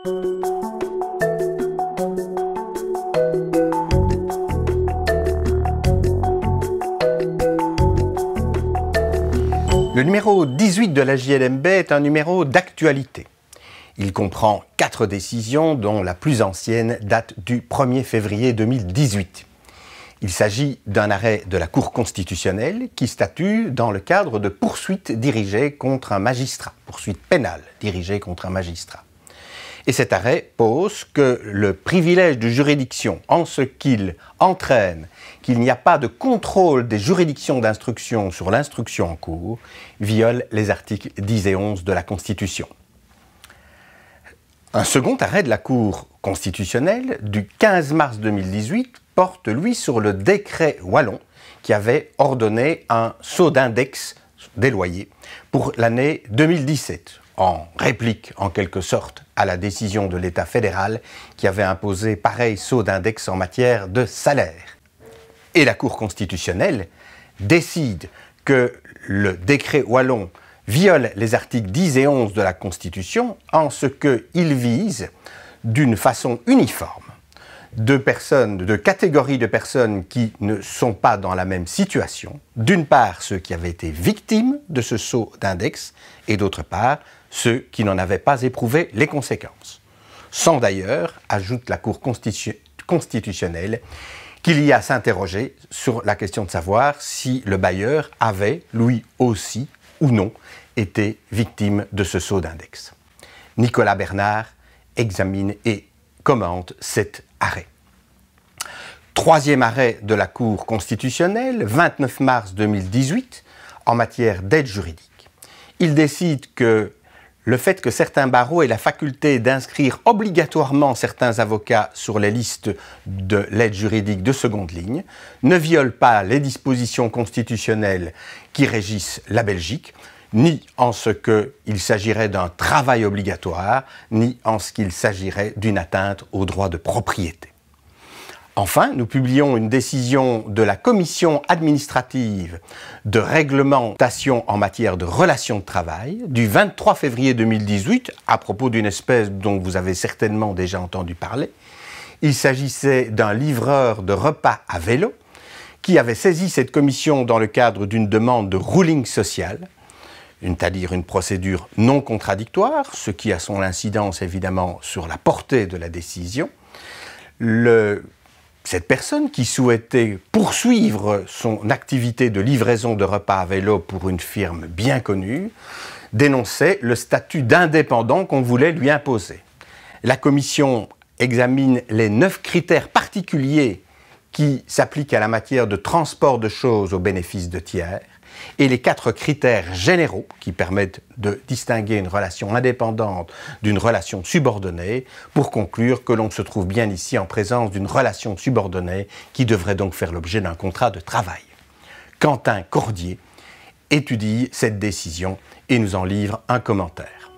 Le numéro 18 de la JLMB est un numéro d'actualité. Il comprend 4 décisions dont la plus ancienne date du 1er février 2018. Il s'agit d'un arrêt de la Cour constitutionnelle qui statue dans le cadre de poursuites dirigées contre un magistrat, poursuites pénales dirigées contre un magistrat. Et cet arrêt pose que le privilège de juridiction, en ce qu'il entraîne qu'il n'y a pas de contrôle des juridictions d'instruction sur l'instruction en cours, viole les articles 10 et 11 de la Constitution. Un second arrêt de la Cour constitutionnelle du 15 mars 2018 porte, lui, sur le décret wallon qui avait ordonné un saut d'index des loyers pour l'année 2017, en réplique, en quelque sorte, à la décision de l'État fédéral qui avait imposé pareil saut d'index en matière de salaire. Et la Cour constitutionnelle décide que le décret wallon viole les articles 10 et 11 de la Constitution en ce qu'il vise, d'une façon uniforme, deux catégories de personnes qui ne sont pas dans la même situation. D'une part, ceux qui avaient été victimes de ce saut d'index, et d'autre part, ceux qui n'en avaient pas éprouvé les conséquences. Sans d'ailleurs, ajoute la Cour constitutionnelle, qu'il y a à s'interroger sur la question de savoir si le bailleur avait, lui aussi, ou non, été victime de ce saut d'index. Nicolas Bernard examine et commente cet arrêt. Troisième arrêt de la Cour constitutionnelle, 29 mars 2018, en matière d'aide juridique. Il décide que le fait que certains barreaux aient la faculté d'inscrire obligatoirement certains avocats sur les listes de l'aide juridique de seconde ligne ne viole pas les dispositions constitutionnelles qui régissent la Belgique, ni en ce qu'il s'agirait d'un travail obligatoire, ni en ce qu'il s'agirait d'une atteinte au droit de propriété. Enfin, nous publions une décision de la Commission administrative de réglementation en matière de relations de travail du 23 février 2018 à propos d'une espèce dont vous avez certainement déjà entendu parler. Il s'agissait d'un livreur de repas à vélo qui avait saisi cette commission dans le cadre d'une demande de ruling social, c'est-à-dire une procédure non contradictoire, ce qui a son incidence évidemment sur la portée de la décision. Cette personne qui souhaitait poursuivre son activité de livraison de repas à vélo pour une firme bien connue dénonçait le statut d'indépendant qu'on voulait lui imposer. La commission examine les 9 critères particuliers qui s'appliquent à la matière de transport de choses au bénéfice de tiers et les 4 critères généraux qui permettent de distinguer une relation indépendante d'une relation subordonnée pour conclure que l'on se trouve bien ici en présence d'une relation subordonnée qui devrait donc faire l'objet d'un contrat de travail. Quentin Cordier étudie cette décision et nous en livre un commentaire.